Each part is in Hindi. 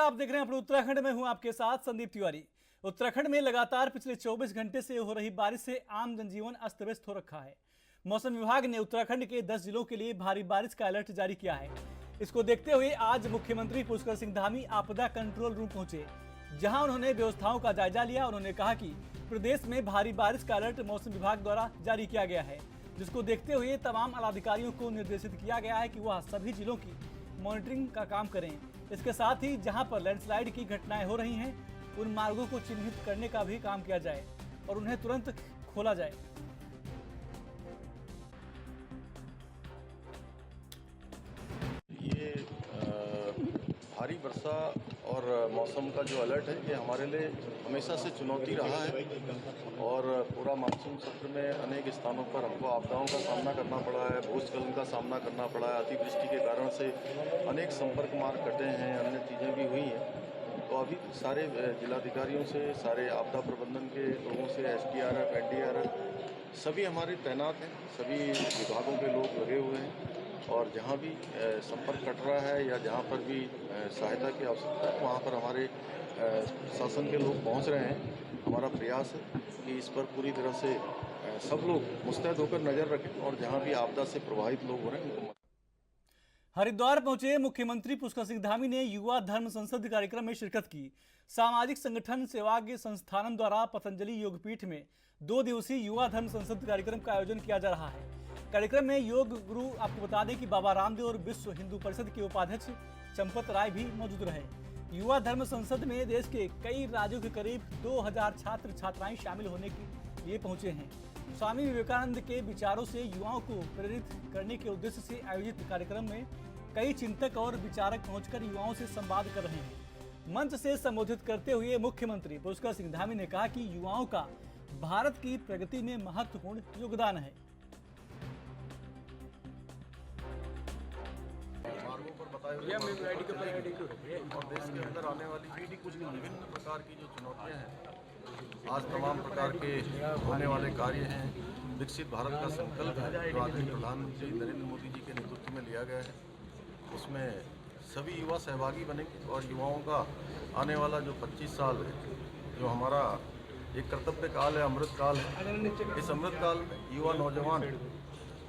आप देख रहे हैं अपने उत्तराखंड में, हूं आपके साथ संदीप तिवारी। उत्तराखंड में लगातार पिछले 24 घंटे से हो रही बारिश से आम जनजीवन अस्त व्यस्त हो रखा है। मौसम विभाग ने उत्तराखंड के 10 जिलों के लिए भारी बारिश का अलर्ट जारी किया है। इसको देखते हुए आज मुख्यमंत्री पुष्कर सिंह धामी आपदा कंट्रोल रूम पहुंचे, जहां उन्होंने व्यवस्थाओं का जायजा लिया। उन्होंने कहा कि प्रदेश में भारी बारिश का अलर्ट मौसम विभाग द्वारा जारी किया गया है, जिसको देखते हुए तमाम अधिकारियों को निर्देशित किया गया है कि वह सभी जिलों की मॉनिटरिंग का काम करें। इसके साथ ही जहां पर लैंडस्लाइड की घटनाएं हो रही हैं, उन मार्गों को चिन्हित करने का भी काम किया जाए और उन्हें तुरंत खोला जाए। ये भारी वर्षा और मौसम का जो अलर्ट है, ये हमारे लिए हमेशा से चुनौती रहा है और पूरा मानसून सत्र में अनेक स्थानों पर हमको आपदाओं का सामना करना पड़ा है, भूस्खलन का सामना करना पड़ा है। अतिवृष्टि के कारण से अनेक संपर्क मार्ग कटे हैं, अन्य चीज़ें भी हुई हैं। तो अभी सारे जिलाधिकारियों से, सारे आपदा प्रबंधन के लोगों से, SDRF, NDRF सभी हमारे तैनात हैं, सभी विभागों के लोग लगे हुए हैं और जहाँ भी संपर्क कट रहा है या जहाँ पर भी सहायता की आवश्यकता है, वहाँ पर हमारे शासन के लोग पहुँच रहे हैं। हमारा प्रयास है कि इस पर पूरी तरह से सब लोग मुस्तैद होकर नज़र रखें और जहाँ भी आपदा से प्रभावित लोग हो रहे हैं उनको। हरिद्वार पहुंचे मुख्यमंत्री पुष्कर सिंह धामी ने युवा धर्म संसद कार्यक्रम में शिरकत की। सामाजिक संगठन सेवाग्य संस्थानम द्वारा पतंजलि योगपीठ में 2 दिवसीय युवा धर्म संसद कार्यक्रम का आयोजन किया जा रहा है। कार्यक्रम में योग गुरु, आपको बता दें कि बाबा रामदेव और विश्व हिंदू परिषद के उपाध्यक्ष चंपत राय भी मौजूद रहे। युवा धर्म संसद में देश के कई राज्यों के करीब 2000 छात्र छात्राएं शामिल होने के लिए पहुंचे हैं। स्वामी विवेकानंद के विचारों से युवाओं को प्रेरित करने के उद्देश्य से आयोजित कार्यक्रम में कई चिंतक और विचारक पहुंचकर युवाओं से संवाद कर रहे हैं। मंच से संबोधित करते हुए मुख्यमंत्री पुष्कर सिंह धामी ने कहा कि युवाओं का भारत की प्रगति में महत्वपूर्ण योगदान है। मार्गों पर बताए हुए और देश के अंदर आने वाली विभिन्न प्रकार की जो चुनौतियां हैं, आज तमाम प्रकार के होने वाले कार्य हैं। विकसित भारत का संकल्प है जो आदरणीय प्रधानमंत्री नरेंद्र मोदी जी के नेतृत्व में लिया गया है, उसमें सभी युवा सहभागी बनेंगे और युवाओं का आने वाला जो 25 साल है, जो हमारा एक कर्तव्य काल है, अमृत काल है, इस अमृत काल में युवा नौजवान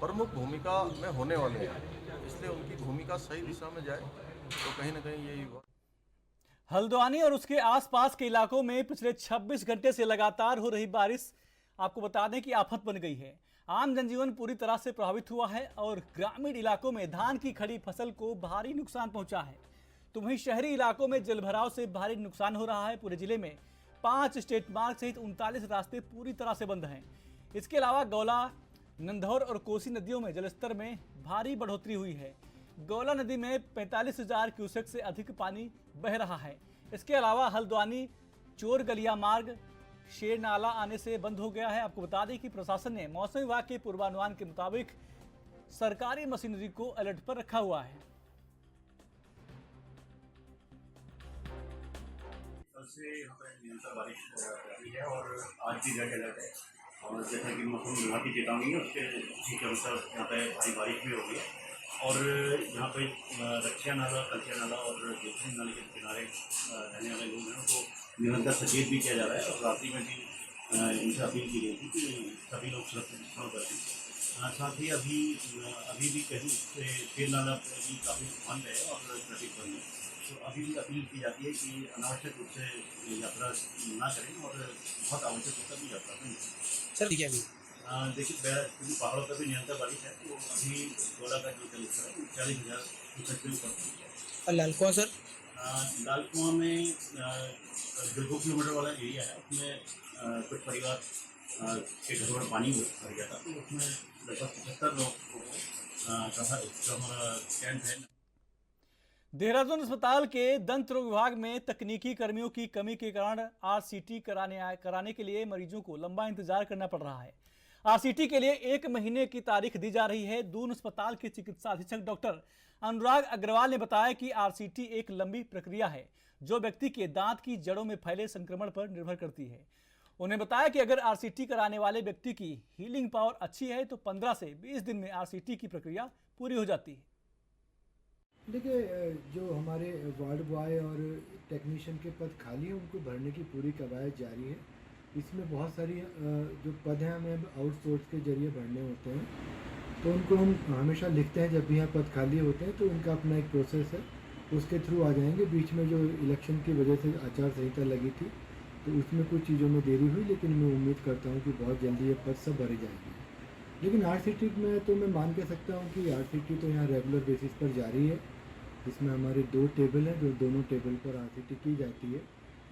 प्रमुख भूमिका में होने वाले हैं। इसलिए उनकी भूमिका सही दिशा में जाए तो कहीं ना कहीं ये युवा। हल्द्वानी और उसके आसपास के इलाकों में पिछले 26 घंटे से लगातार हो रही बारिश, आपको बता दें कि आफत बन गई है। आम जनजीवन पूरी तरह से प्रभावित हुआ है और ग्रामीण इलाकों में धान की खड़ी फसल को भारी नुकसान पहुंचा है। तो वहीं शहरी इलाकों में जलभराव से भारी नुकसान हो रहा है। पूरे जिले में 5 स्टेट मार्ग सहित 39 रास्ते पूरी तरह से बंद हैं। इसके अलावा गौला, नंधौर और कोसी नदियों में जलस्तर में भारी बढ़ोतरी हुई है। गौला नदी में 45,000 क्यूसेक से अधिक पानी बह रहा है। इसके अलावा हल्द्वानी चोर गलिया मार्ग शेर नाला आने से बंद हो गया है। आपको बता दें कि प्रशासन ने मौसम विभाग के पूर्वानुमान के मुताबिक सरकारी मशीनरी को अलर्ट पर रखा हुआ है। कल से यहाँ पर निरंतर बारिश हो रही है और आज भी रेड अलर्ट है और जैसा कि मौसम विभाग की चेतावनी है उसके अनुसार यहाँ पे भारी बारिश भी होगी और यहाँ पे रक्षिया नाला, कलसिया नाला और जोशीन नाले के किनारे रहने वाले लोग हैं उनको निरंतर सचेत भी किया जा रहा है और रात्रि में भी इनसे अपील की गई थी कि सभी लोग सुरक्षित स्थान पर रहें। साथ ही अभी भी कहीं से शेर नाला भी काफ़ी बंद है और ट्रैफिक बंद है, तो अभी भी अपील की जाती है कि अनावश्यक रूप से यात्रा ना करें और बहुत आवश्यक होकर भी यात्रा करें। सर ठीक है। अभी देखिए क्योंकि पहाड़ों पर भी निरंतर बारिश है, तो अभी गोला का जो जलस्तर है 40,000 क्यूसेक के ऊपर पहुँच गया है। और लाल कुआं सर? लाल कुआं में जो 2 किलोमीटर वाला एरिया है उसमें कुछ परिवार के घरों में पानी भर गया था, तो उसमें लगभग 75 लोग का जो हमारा कैंप है। देहरादून अस्पताल के दंत रोग विभाग में तकनीकी कर्मियों की कमी के कारण RCT कराने के लिए मरीजों को लंबा इंतजार करना पड़ रहा है। RCT के लिए 1 महीने की तारीख दी जा रही है। दून अस्पताल के चिकित्सा अधीक्षक डॉक्टर अनुराग अग्रवाल ने बताया कि RCT एक लंबी प्रक्रिया है जो व्यक्ति के दांत की जड़ों में फैले संक्रमण पर निर्भर करती है। उन्होंने बताया कि अगर RCT कराने वाले व्यक्ति की हीलिंग पावर अच्छी है तो 15 से 20 दिन में RCT की प्रक्रिया पूरी हो जाती है। देखिए जो हमारे वार्ड बॉय और टेक्नीशियन के पद खाली हैं उनको भरने की पूरी कवायद जारी है। इसमें बहुत सारी जो पद हैं हमें आउटसोर्स के जरिए भरने होते हैं, तो उनको हम हमेशा लिखते हैं जब भी यहाँ पद खाली होते हैं, तो उनका अपना एक प्रोसेस है, उसके थ्रू आ जाएंगे। बीच में जो इलेक्शन की वजह से आचार संहिता लगी थी तो उसमें कुछ चीज़ों में देरी हुई, लेकिन मैं उम्मीद करता हूँ कि बहुत जल्दी ये पद सब भरे जाएंगे। लेकिन आरसीटी में तो मैं मान के सकता हूँ कि आरसीटी तो यहाँ रेगुलर बेसिस पर जारी है। इसमें हमारे 2 टेबल हैं, जो दोनों टेबल पर आरसीटी की जाती है।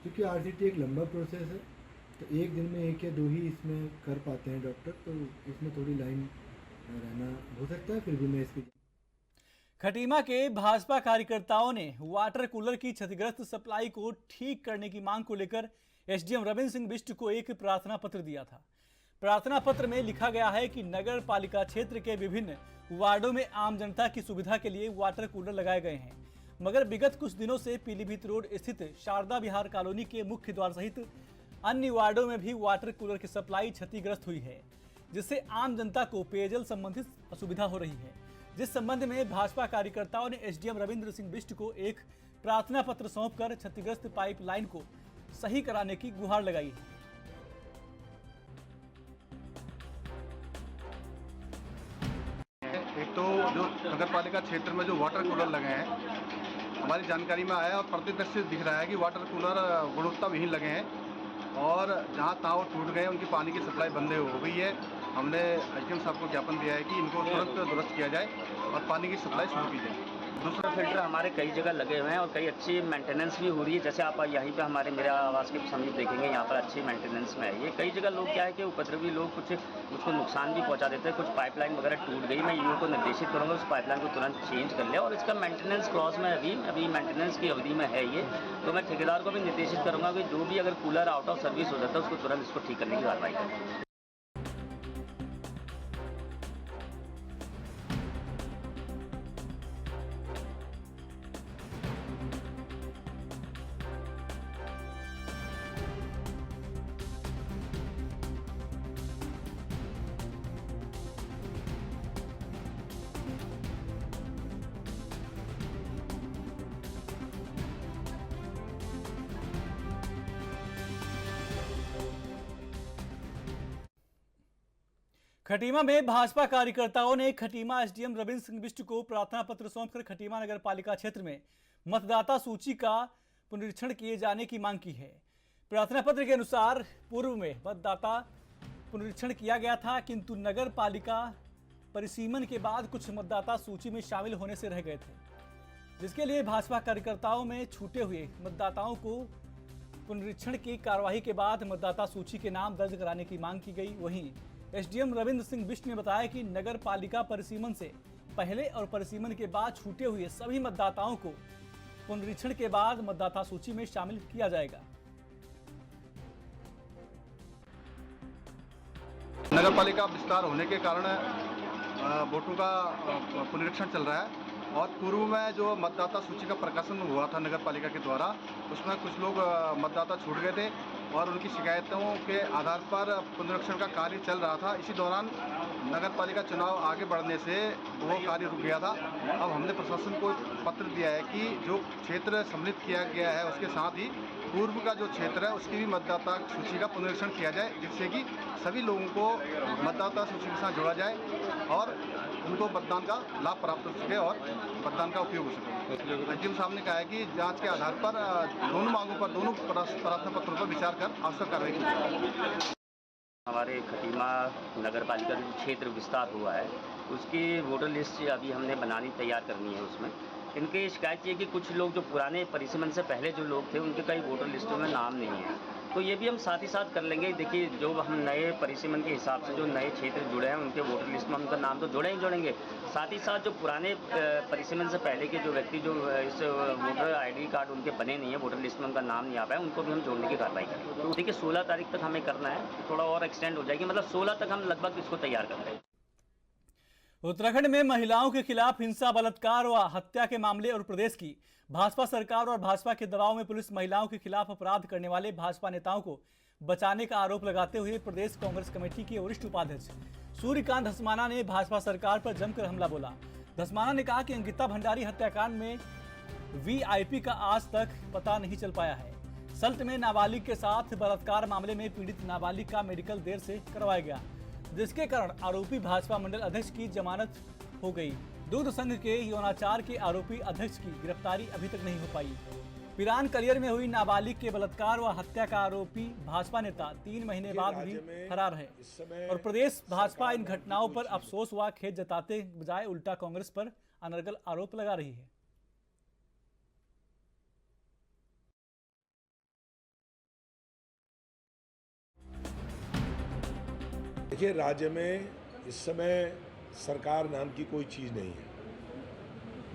क्योंकि आरसीटी एक लंबा प्रोसेस है, तो एक दिन में 1 या 2 ही इसमें कर पाते हैं डॉक्टर, तो इसमें थोड़ी लाइन रहना हो सकता है, फिर भी मैं इसकी। खटीमा के भाजपा कार्यकर्ताओं ने वाटर कूलर की क्षतिग्रस्त सप्लाई को ठीक करने की मांग को लेकर एसडीएम रविंद्र सिंह बिष्ट को एक प्रार्थना पत्र दिया था। प्रार्थना पत्र में लिखा गया है कि नगर पालिका क्षेत्र के विभिन्न वार्डों में आम जनता की सुविधा के लिए वाटर कूलर लगाए गए हैं, मगर विगत कुछ दिनों से पीलीभीत रोड स्थित शारदा विहार कॉलोनी के मुख्य द्वार सहित अन्य वार्डों में भी वाटर कूलर की सप्लाई क्षतिग्रस्त हुई है, जिससे आम जनता को पेयजल संबंधित असुविधा हो रही है। जिस संबंध में भाजपा कार्यकर्ताओं ने एसडीएम रविंद्र सिंह बिष्ट को एक प्रार्थना पत्र सौंपकर क्षतिग्रस्त पाइपलाइन को सही कराने की गुहार लगाई है। एक तो जो नगर पालिका क्षेत्र में जो वाटर कूलर लगे हैं, हमारी जानकारी में आया और प्रत्यक्ष से दिख रहा है कि वाटर कूलर गुणवत्ता विहीन लगे हैं और जहाँ तहाँ वो टूट गए, उनकी पानी की सप्लाई बंद हो गई है। हमने एसडीएम साहब को ज्ञापन दिया है कि इनको तुरंत दुरुस्त किया जाए और पानी की सप्लाई शुरू की जाए। दूसरा फिल्टर हमारे कई जगह लगे हुए हैं और कई अच्छी मेंटेनेंस भी हो रही है। जैसे आप यहीं पे हमारे मेरे आवास के समीप देखेंगे, यहाँ पर अच्छी मेंटेनेंस में है। ये कई जगह लोग क्या है कि उपद्रवी लोग कुछ उसको नुकसान भी पहुँचा देते हैं। कुछ पाइपलाइन वगैरह टूट गई, मैं ईओ को निर्देशित करूँगा उस पाइपलाइन को तुरंत चेंज कर ले, और इसका मेंटेनेंस क्लॉज में अभी मेंटेनेंस की अवधि में है ये, तो मैं ठेकेदार को भी निर्देशित करूँगा कि जो भी अगर कूलर आउट ऑफ सर्विस हो जाता है उसको तुरंत इसको ठीक करने की कार्रवाई करें। खटीमा में भाजपा कार्यकर्ताओं ने खटीमा एसडीएम रविंद्र सिंह बिष्ट को प्रार्थना पत्र सौंपकर खटीमा नगर पालिका क्षेत्र में मतदाता सूची का पुनरीक्षण किए जाने की मांग की है। प्रार्थना पत्र के अनुसार पूर्व में मतदाता पुनरीक्षण किया गया था, किंतु नगर पालिका परिसीमन के बाद कुछ मतदाता सूची में शामिल होने से रह गए थे, जिसके लिए भाजपा कार्यकर्ताओं में छूटे हुए मतदाताओं को पुनरीक्षण की कार्यवाही के बाद मतदाता सूची के नाम दर्ज कराने की मांग की गई। वहीं एसडीएम रविंद्र सिंह बिष्ट ने बताया कि नगर पालिका परिसीमन से पहले और परिसीमन के बाद छूटे हुए सभी मतदाताओं को पुनरीक्षण के बाद मतदाता सूची में शामिल किया जाएगा। नगर पालिका विस्तार होने के कारण वोटों का पुनरीक्षण चल रहा है और पूर्व में जो मतदाता सूची का प्रकाशन हुआ था नगर पालिका के द्वारा, उसमें कुछ लोग मतदाता छूट गए थे और उनकी शिकायतों के आधार पर पुनरीक्षण का कार्य चल रहा था। इसी दौरान नगर पालिका चुनाव आगे बढ़ने से वो कार्य रुक गया था। अब हमने प्रशासन को पत्र दिया है कि जो क्षेत्र सम्मिलित किया गया है उसके साथ ही पूर्व का जो क्षेत्र है उसकी भी मतदाता सूची का पुनरीक्षण किया जाए, जिससे कि सभी लोगों को मतदाता सूची के साथ जोड़ा जाए और उनको मतदान का लाभ प्राप्त हो सके और मतदान का उपयोग हो सके। एसडीएम साहब ने कहा है कि जांच के आधार पर दोनों मांगों पर, दोनों प्रार्थना पत्रों पर विचार कर आवश्यक कार्रवाई की जाए। हमारे खटीमा नगर पालिका जो क्षेत्र विस्तार हुआ है उसकी वोटर लिस्ट अभी हमने बनानी तैयार करनी है। उसमें इनकी शिकायत ये कि कुछ लोग जो पुराने परिसीमन से पहले जो लोग थे उनके कई वोटर लिस्टों में नाम नहीं है, तो ये भी हम साथ ही साथ कर लेंगे। देखिए, जो हम नए परिसीमन के हिसाब से जो नए क्षेत्र जुड़े हैं उनके वोटर लिस्ट में उनका नाम तो जोड़ेंगे, साथ ही साथ जो पुराने परिसीमन से पहले के जो व्यक्ति जो इस वोटर ID कार्ड उनके बने नहीं है, वोटर लिस्ट में उनका नाम नहीं आ पाया, उनको भी हम जोड़ने की कार्रवाई करेंगे। तो देखिए 16 तारीख तक हमें करना है, थोड़ा और एक्सटेंड हो जाएगी, मतलब 16 तक हम लगभग इसको तैयार कर लेंगे। उत्तराखंड में महिलाओं के खिलाफ हिंसा, बलात्कार व हत्या के मामले और प्रदेश की भाजपा सरकार और भाजपा के दबाव में पुलिस महिलाओं के खिलाफ अपराध करने वाले भाजपा नेताओं को बचाने का आरोप लगाते हुए प्रदेश कांग्रेस कमेटी के वरिष्ठ उपाध्यक्ष सूर्यकांत धस्माना ने भाजपा सरकार पर जमकर हमला बोला। धस्माना ने कहा कि अंकिता भंडारी हत्याकांड में वीआईपी का आज तक पता नहीं चल पाया है। सल्ट में नाबालिग के साथ बलात्कार मामले में पीड़ित नाबालिग का मेडिकल देर से करवाया गया, जिसके कारण आरोपी भाजपा मंडल अध्यक्ष की जमानत हो गई। दूध संघ के यौनाचार के आरोपी अध्यक्ष की गिरफ्तारी अभी तक नहीं हो पाई। पिरान कलियर में हुई नाबालिग के बलात्कार व हत्या का आरोपी भाजपा नेता 3 महीने बाद भी फरार है और प्रदेश भाजपा इन घटनाओं पर अफसोस व खेद जताते बजाय उल्टा कांग्रेस पर अनर्गल आरोप लगा रही है। देखिए, राज्य में इस समय सरकार नाम की कोई चीज़ नहीं है।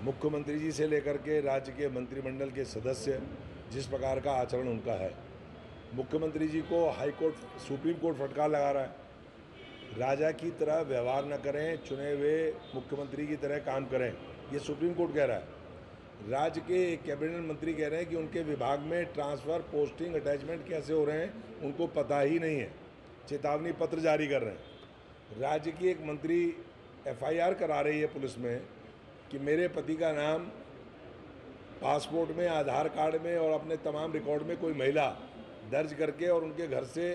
मुख्यमंत्री जी से लेकर के राज्य के मंत्रिमंडल के सदस्य जिस प्रकार का आचरण उनका है, मुख्यमंत्री जी को हाई कोर्ट, सुप्रीम कोर्ट फटकार लगा रहा है। राजा की तरह व्यवहार न करें, चुने हुए मुख्यमंत्री की तरह काम करें, ये सुप्रीम कोर्ट कह रहा है। राज्य के एक कैबिनेट मंत्री कह रहे हैं कि उनके विभाग में ट्रांसफ़र, पोस्टिंग, अटैचमेंट कैसे हो रहे हैं उनको पता ही नहीं है, चेतावनी पत्र जारी कर रहे हैं। राज्य की एक मंत्री एफआईआर करा रही है पुलिस में कि मेरे पति का नाम पासपोर्ट में, आधार कार्ड में और अपने तमाम रिकॉर्ड में कोई महिला दर्ज करके और उनके घर से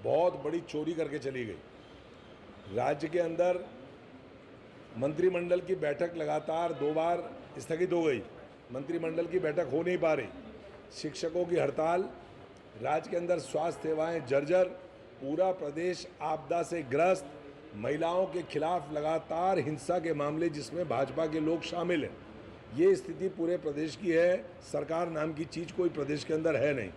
बहुत बड़ी चोरी करके चली गई। राज्य के अंदर मंत्रिमंडल की बैठक लगातार 2 बार स्थगित हो गई, मंत्रिमंडल की बैठक हो नहीं पा रही। शिक्षकों की हड़ताल, राज्य के अंदर स्वास्थ्य सेवाएं जर्जर, पूरा प्रदेश आपदा से ग्रस्त, महिलाओं के खिलाफ लगातार हिंसा के मामले जिसमें भाजपा के लोग शामिल हैं। ये स्थिति पूरे प्रदेश की है। सरकार नाम की चीज़ कोई प्रदेश के अंदर है नहीं।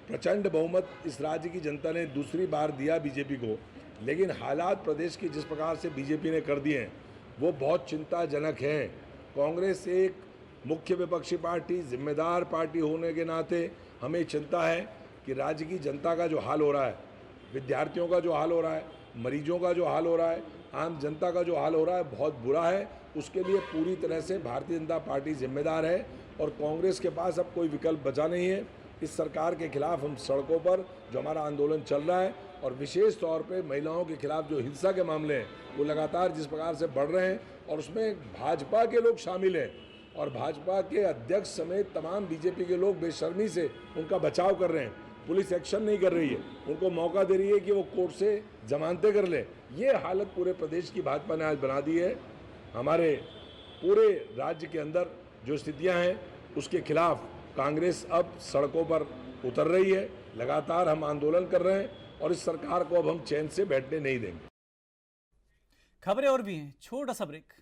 प्रचंड बहुमत इस राज्य की जनता ने दूसरी बार दिया बीजेपी को, लेकिन हालात प्रदेश के जिस प्रकार से बीजेपी ने कर दिए हैं वो बहुत चिंताजनक हैं। कांग्रेस एक मुख्य विपक्षी पार्टी, जिम्मेदार पार्टी होने के नाते हमें चिंता है कि राज्य की जनता का जो हाल हो रहा है, विद्यार्थियों का जो हाल हो रहा है, मरीजों का जो हाल हो रहा है, आम जनता का जो हाल हो रहा है, बहुत बुरा है। उसके लिए पूरी तरह से भारतीय जनता पार्टी जिम्मेदार है और कांग्रेस के पास अब कोई विकल्प बचा नहीं है। इस सरकार के खिलाफ हम सड़कों पर जो हमारा आंदोलन चल रहा है और विशेष तौर पे महिलाओं के खिलाफ जो हिंसा के मामले हैं वो लगातार जिस प्रकार से बढ़ रहे हैं और उसमें भाजपा के लोग शामिल हैं और भाजपा के अध्यक्ष समेत तमाम बीजेपी के लोग बेशर्मी से उनका बचाव कर रहे हैं। पुलिस एक्शन नहीं कर रही है, उनको मौका दे रही है कि वो कोर्ट से जमानतें कर लें। ये हालत पूरे प्रदेश की भाजपा ने आज बना दी है। हमारे पूरे राज्य के अंदर जो स्थितियां हैं उसके खिलाफ कांग्रेस अब सड़कों पर उतर रही है। लगातार हम आंदोलन कर रहे हैं और इस सरकार को अब हम चैन से बैठने नहीं देंगे। खबरें और भी हैं, छोटा सा ब्रेक।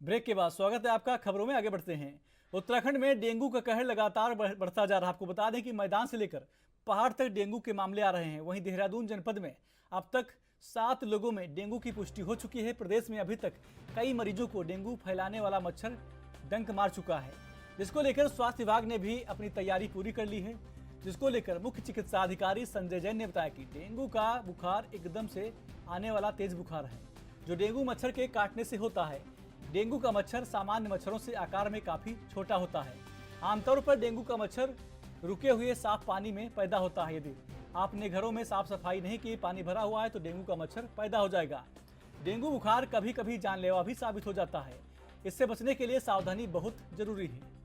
ब्रेक के बाद स्वागत है आपका। खबरों में आगे बढ़ते हैं। उत्तराखंड में डेंगू का कहर लगातार बढ़ता जा रहा है। आपको बता दें कि मैदान से लेकर पहाड़ तक डेंगू के मामले आ रहे हैं। वहीं देहरादून जनपद में अब तक 7 लोगों में डेंगू की पुष्टि हो चुकी है। प्रदेश में अभी तक कई मरीजों को डेंगू फैलाने वाला मच्छर डंक मार चुका है, जिसको लेकर स्वास्थ्य विभाग ने भी अपनी तैयारी पूरी कर ली है। जिसको लेकर मुख्य चिकित्सा अधिकारी संजय जैन ने बताया कि डेंगू का बुखार एकदम से आने वाला तेज बुखार है, जो डेंगू मच्छर के काटने से होता है। डेंगू का मच्छर सामान्य मच्छरों से आकार में काफी छोटा होता है। आमतौर पर डेंगू का मच्छर रुके हुए साफ पानी में पैदा होता है। यदि आपने घरों में साफ सफाई नहीं की, पानी भरा हुआ है, तो डेंगू का मच्छर पैदा हो जाएगा। डेंगू बुखार कभी कभी जानलेवा भी साबित हो जाता है। इससे बचने के लिए सावधानी बहुत जरूरी है।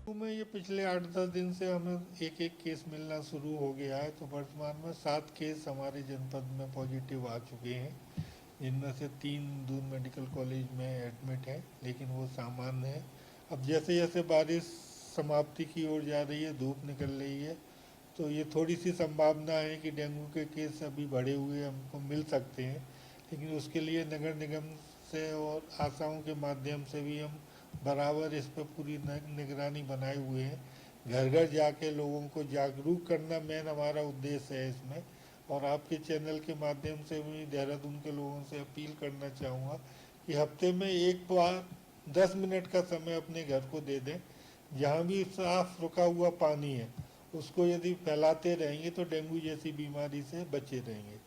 में ये पिछले 8-10 दिन से हमें एक केस मिलना शुरू हो गया है। तो वर्तमान में 7 केस हमारे जनपद में पॉजिटिव आ चुके हैं, जिनमें से 3 दून मेडिकल कॉलेज में एडमिट है, लेकिन वो सामान्य है। अब जैसे जैसे बारिश समाप्ति की ओर जा रही है, धूप निकल रही है, तो ये थोड़ी सी संभावना है कि डेंगू के केस अभी बढ़े हुए हमको मिल सकते हैं। लेकिन उसके लिए नगर निगम से और आशाओं के माध्यम से भी हम बराबर इस पर पूरी निगरानी बनाए हुए हैं। घर घर जाके लोगों को जागरूक करना मेन हमारा उद्देश्य है इसमें। और आपके चैनल के माध्यम से भी देहरादून के लोगों से अपील करना चाहूँगा कि हफ्ते में एक बार 10 मिनट का समय अपने घर को दे दें। जहाँ भी साफ रुका हुआ पानी है उसको यदि फैलाते रहेंगे तो डेंगू जैसी बीमारी से बचे रहेंगे।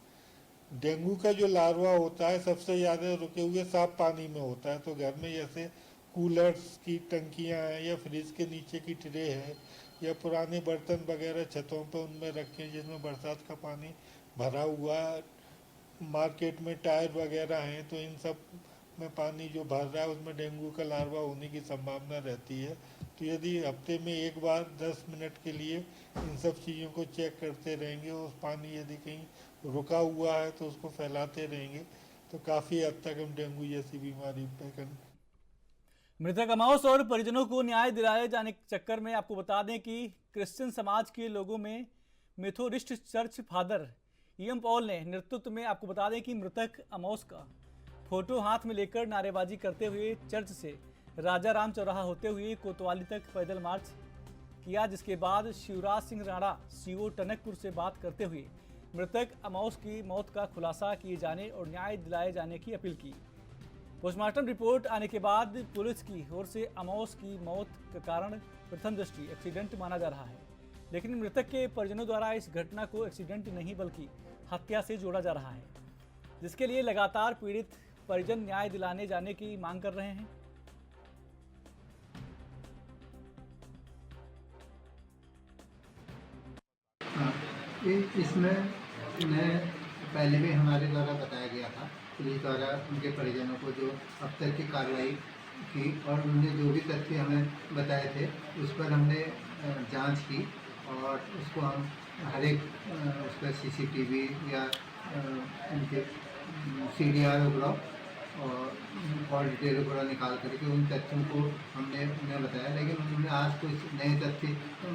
डेंगू का जो लार्वा होता है सबसे ज़्यादा रुके हुए साफ पानी में होता है। तो घर में जैसे कूलर्स की टंकियां हैं या फ्रिज के नीचे की ट्रे है या पुराने बर्तन वगैरह छतों पे उनमें रखें जिसमें बरसात का पानी भरा हुआ है, मार्केट में टायर वगैरह हैं, तो इन सब में पानी जो भर रहा है उसमें डेंगू का लार्वा होने की संभावना रहती है। तो यदि हफ्ते में एक बार 10 मिनट के लिए इन सब चीज़ों को चेक करते रहेंगे और पानी यदि कहीं रुका हुआ है तो उसको फैलाते रहेंगे तो काफ़ी हद तक हम डेंगू जैसी बीमारी पे मृतक अमाउस और परिजनों को न्याय दिलाए जाने के चक्कर में आपको बता दें कि क्रिश्चियन समाज के लोगों में मेथोडिस्ट चर्च फादर इयम पॉल ने नेतृत्व में आपको बता दें कि मृतक अमाउस का फोटो हाथ में लेकर नारेबाजी करते हुए चर्च से राजा राम चौराहा होते हुए कोतवाली तक पैदल मार्च किया, जिसके बाद शिवराज सिंह राणा सीओ टनकपुर से बात करते हुए मृतक अमाउस की मौत का खुलासा किए जाने और न्याय दिलाए जाने की अपील की। पोस्टमार्टम रिपोर्ट आने के बाद पुलिस की ओर से अमाउस की मौत का कारण प्रथम दृष्टि एक्सीडेंट माना जा रहा है, लेकिन मृतक के परिजनों द्वारा इस घटना को एक्सीडेंट नहीं बल्कि हत्या से जोड़ा जा रहा है, जिसके लिए लगातार पीड़ित परिजन न्याय दिलाने जाने की मांग कर रहे हैं। इसमें पहले भी हमारे द्वारा बताया गया था, पुलिस द्वारा उनके परिजनों को जो अब तक की कार्रवाई की और उन्होंने जो भी तथ्य हमें बताए थे उस पर हमने जांच की और उसको हम हर एक उस पर CCTV या उनके CDR वगैरह और कॉल डिटेल वगैरह निकाल करके उन तथ्यों को हमने उन्हें बताया, लेकिन उन्होंने आज कुछ नए तथ्य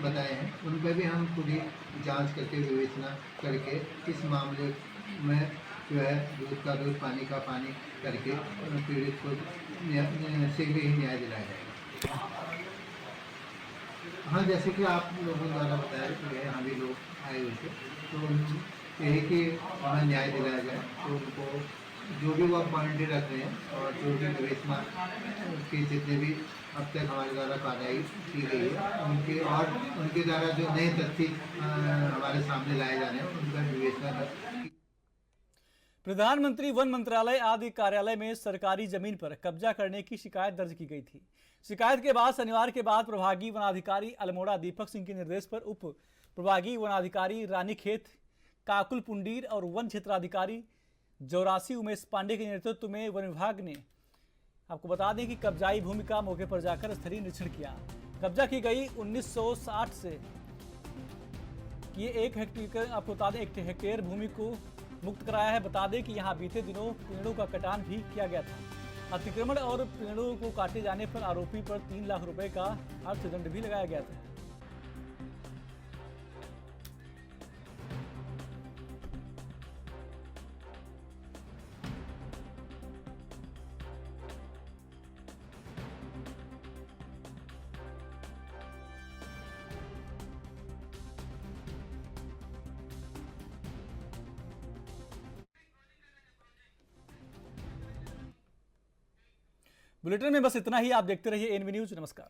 बताए हैं, उन पर भी हम पूरी जांच करके विवेचना करके इस मामले में जो है दूध का दूध पानी का पानी करके पीड़ित को शीघ्र ही न्याय दिलाया जाएगा। हाँ, जैसे कि आप लोगों द्वारा बताया कि यहाँ भी लोग आए हुए थे, तो यही कि हमें न्याय दिलाया जाए, तो उनको जो भी वो अपॉइंटेड रख रहे हैं और जो भी विवेचना के जितने भी अब तक हमारे द्वारा कार्रवाई की गई है उनके और उनके द्वारा जो नए तथ्य हमारे सामने लाए जाने हैं उनका विवेचना। प्रधानमंत्री वन मंत्रालय आदि कार्यालय में सरकारी जमीन पर कब्जा करने की शिकायत दर्ज की गई थी। शिकायत के बाद शनिवार के बाद प्रभागी वनाधिकारी अल्मोड़ा दीपक सिंह के निर्देश पर उप प्रभागी वनाधिकारी रानीखेत काकुल पुंडीर और वन क्षेत्राधिकारी जौरासी उमेश पांडे के नेतृत्व में वन विभाग ने आपको बता दें कि कब्जाई भूमि का मौके पर जाकर स्थलीय निरीक्षण किया। कब्जा की गई 1960 से ये 1 हेक्टेयर आपको बता दें 1 हेक्टेयर भूमि को मुक्त कराया है। बता दें कि यहाँ बीते दिनों पेड़ों का कटान भी किया गया था। अतिक्रमण और पेड़ों को काटे जाने पर आरोपी पर 3 लाख रुपए का अर्थदंड भी लगाया गया था। बुलेटिन में बस इतना ही। आप देखते रहिए एनवी न्यूज। नमस्कार।